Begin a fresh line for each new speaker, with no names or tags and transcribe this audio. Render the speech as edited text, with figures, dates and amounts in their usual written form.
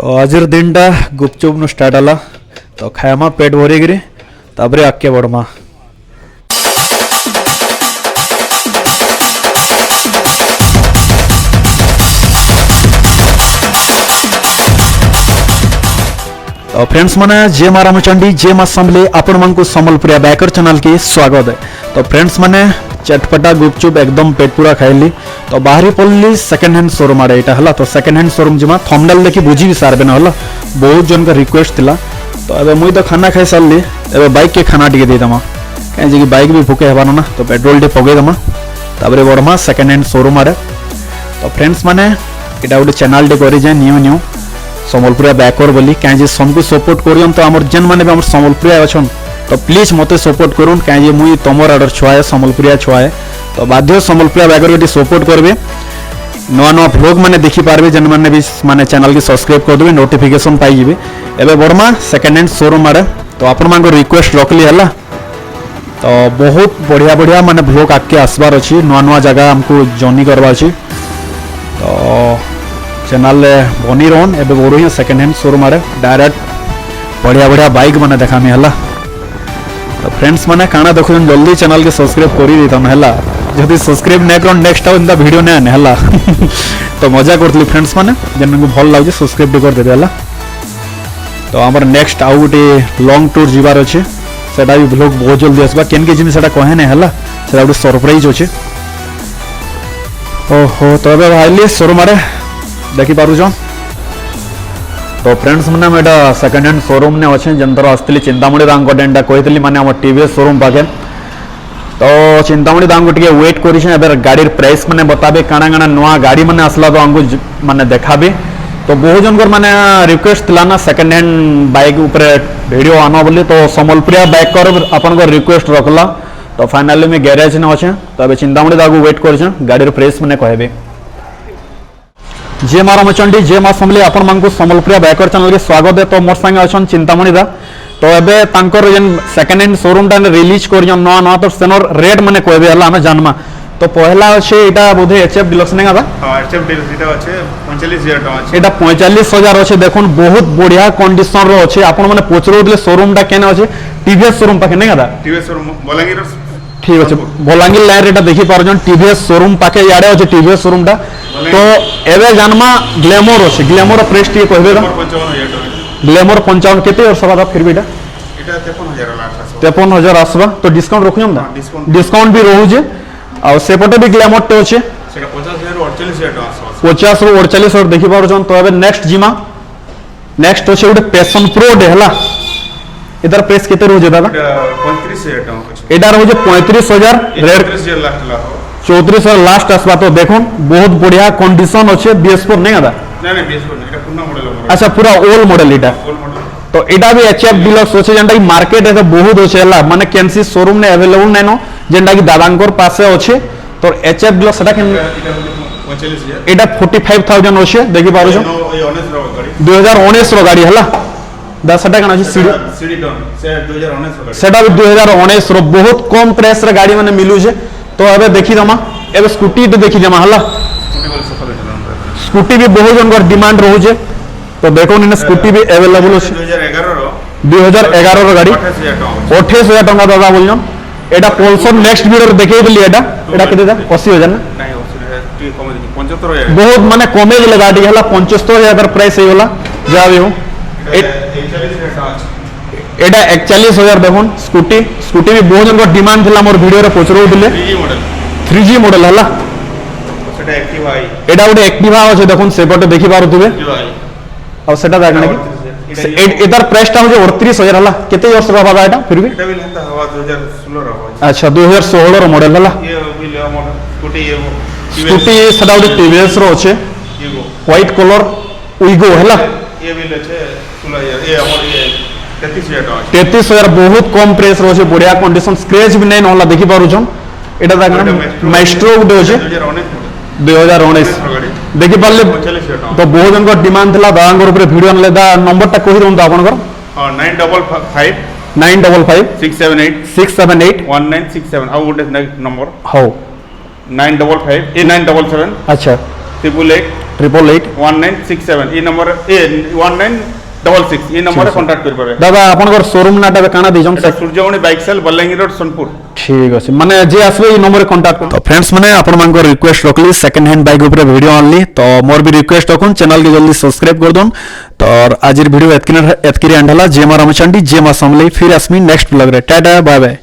तो आज दिन टा गुपचुप नु स्टार्ट आला तो खायामा पेट भरिकी तापरे आगे बढ़मा। तो फ्रेंड्स माने जे माँ रामचंडी जे माँ समले आपण मन को संबलपुरिया बैकर चैनल की स्वागत है। तो फ्रेंड्स माने चटपटा गुपचुप एकदम पेट पूरा खाइली तो बाहरी पड़ली सेकेंड हैंड शोरूम आड़े यहाँ है। तो सेकेंड हैंड शोरूम जिमा थंबनेल देखी बुझी भी सारे ना है बहुत जन का रिक्वेस्ट थिला। तो एबे मुई तो खाना खाई सारली एबे बाइक के खाना टिके देदमा कहीं बाइक भी भूके हेबानो ना तो पेट्रोल टे पगेदमा ताबरे बढ़मा सेकेंड हैंड शोरूम आड़े। तो फ्रेंड्स माने इटा गोटे चैनल टे करी जाए न्यू न्यू संबलपुरिया बैकर बोली कहीं सबको सपोर्ट करियन। तो आमर जेन माने भी आमर संबलपुरिया अच्छन तो प्लीज मते सपोर्ट करूँ कहीं मुई तुमर आडर छुआ है संबलपुरिया छुआ है तो बाध्य संबलपुरिया बैगर को सपोर्ट करेंगे। नुआ नुआ भ्लग मैंने देखी पारे जेन मैंने भी माने चैनल की सब्सक्राइब कर देवे नोटिफिकेशन पाइबे। एबे बढ़मा सेकेंड हैंड शोरूम आड़े तो आपण मान रिक्वेस्ट रखली है तो बहुत बढ़िया बढ़िया माने भ्लग आगे आसबार अच्छी नुआ नुआ जगह हमको जर्नी करवा अच्छी तो चैनल बनी रहन। एबे बढ़ू सेकेंड हैंड शोरूम आड़े डायरेक्ट बढ़िया बढ़िया बाइक मैंने देखा है। तो फ्रेंड्स मैंने काना देखो जल्दी चैनल के सब्सक्राइब कर है जदि सब्सक्राइब नहीं कर नेक्स्ट टाइम इंदा वीडियो नहीं आने है तो मजा करती फ्रेंड्स मैंने जन को भल लगे सब्सक्राइब भी कर देते है। तो आमर नेक्स्ट आउ गोटे लॉन्ग टूर जीवार अच्छे सेटा भी ब्लॉग बहुत जल्दी आसबा केन के जिनिस कहे नहीं है सेटा गोटे सरप्राइज अच्छे। ओहो तो ए भाई शोरूम आड़े देखी पारुछ। तो फ्रेंड्स मैंने मेटा सेकेंड हैंड शोरूम ने अच्छे जनतर आसती चिंतामणी दाम गोटे कही मैंने आम टीवीएस शोरूम पाखे तो चिंतामणी दाम को वेट कर गाड़ी प्राइस मैंने बताबे काना काना नुआ गाड़ी मैंने आसला तो हमको माने देखाबे। तो बहुत जनकर माने रिक्वेस्ट थिला ना सेकेंड हैंड बाइक ऊपर वीडियो आना बोली तो संबलपुरिया बाइक कर अपन को रिक्वेस्ट रखला तो फाइनली में गैरेज ने अच्छे तो अभी चिंतामणी दाम वेट कर गाड़ी प्राइस मैंने कहबे। जे माँ रामचंडी जे माँ समली आपण मानक संबलपुरिया बैकर चैनल के स्वागत है। तो मोर संगे अच्छन चिंतामणी दा तो एबे तांकर जेन सेकेंड हैंड शोरूम टा रिलीज कर नवा नवा तो सेनर रेट माने कहबे हला हमें जानमा। तो पहला अच्छे एटा बोधे एचएफ डिलक्स ने गादा हां एचएफ डिलक्स एटा अच्छे 45000 टका अच्छे एटा 45000 अच्छे देखोन बहुत बढ़िया कंडीशन रो अच्छे आपण माने पोचरो शोरूम टा केने अच्छे टीवीएस शोरूम पाखे ने गादा टीवीएस शोरूम बलांगीर ठीक अच्छे बलांगीर लाइन रेटा देखि पारजन टीवीएस शोरूम पाखे याडे अच्छे टीवीएस शोरूम टा तो एबे जानमा ग्लैमर अच्छे ग्लैमर प्राइस टी कहबे 55000 ग्लैमर 55 केते और सभा फिर भी एटा 53000 आसबा तो डिस्काउंट रखु हम ना डिस्काउंट भी रहू जे आ सेपटे भी ग्लैमर टे अच्छे सेटा 50 रो 48 और देखि पारजन। तो एबे नेक्स्ट जिमा नेक्स्ट अच्छे गोटे पैशन प्रो डे हला इधर प्राइस केते रहू जे दादा 35000 टका एटा रहू जे 35000 रेड 34000 लास्ट आसबा। तो देखोन बहुत बढ़िया कंडीशन अच्छे बीएस4 नहीं आदा नहीं बीएस4 नहीं एटा पुना मॉडल अच्छा पूरा ओल्ड मॉडल एटा तो एटा भी एचएफ डिलक्स अच्छे जेंटा की मार्केट है तो बहुत अच्छे हला माने केनसी शोरूम ने अवेलेबल नहीं नो जेंटा की दादांकर पासे अच्छे तो एचएफ डिलक्स सेटा केन एटा 45000 अच्छे देखि पारो छ 2019 रो गाड़ी हला दा सेटा कना अछि सीडी डन से 2019 रो गाड़ी सेटा भी 2019 रो बहुत कम प्राइस रे गाड़ी माने मिलु छे। तो एबे देखि दमा एबे स्कूटी तो देखि जमा हला स्कूटी भी बहुत जन डिमांड रहू छे तो देखो ने स्कूटी भी अवेलेबल अछि 2011 रो गाड़ी 28000 टका दादा बोलजन एटा पल्सर नेक्स्ट वीडियो देखे देली एटा केते दा 80000 ना नहीं 75000 बहुत माने कमे गेले गाड़ी हला 75000 प्राइस हे होला जा भी हो एटा 41000 देखोन स्कूटी स्कूटी भी बहुत जन डिमांड थिला मोर वीडियो रे पोचरो दिले 3G मॉडल हला सेटा एक्टिवा एटा गोटे एक्टिवा अछि देखोन सेपटे देखि पारुथिबे और सेटा दागने की इधर प्राइस टा हो 38000 हला केते वर्ष रो बाबा एटा फिर भी एटा भी लेंता हवा 2016 रो अच्छा 2016 रो मॉडल हला ये भी ले मॉडल स्कूटी सेटा गोटे टीवीएस रो अछि व्हाइट कलर उइगो हला ये भी ले छे 16000 ये हमर ये 33000 बहुत कम प्राइस रो अछि बढ़िया कंडीशन स्क्रैच भी नहीं होला देखि पारु छन एटा दागना माइस्ट्रो गुटे अछि 2019 देखि पाले तो बहुत जन को डिमांड थिला दांगर ऊपर वीडियो ले दा नंबर टा कहि दउन आपन कर 955 678 1967 आउ गुटे नंबर हो 955 977 अच्छा 888 888
1967 এই নম্বরে 1966 এই নম্বরে কন্টাক্ট করি পারে।
দাদা আপনার শোরুম নাটা কানা দিজন
এটা Surjamoni bike sell বল্লাঙ্গি road Sonpur.
ঠিক আছে মানে যে আসবে এই নম্বরে কন্টাক্ট তো ফ্রেন্ডস মানে আপনার রিকোয়েস্ট রখলি সেকেন্ড হ্যান্ড বাইক উপরে ভিডিও আনলি তো মোর भी रिक्वेस्ट रखुन चैनल के जल्दी सब्सक्राइब कर दोन तो आज वीडियो एतकी एंड हला जय मां रामचंडी जय मां समले फिर असमी नेक्स्ट ब्लॉग रे टाटा बाय बाय।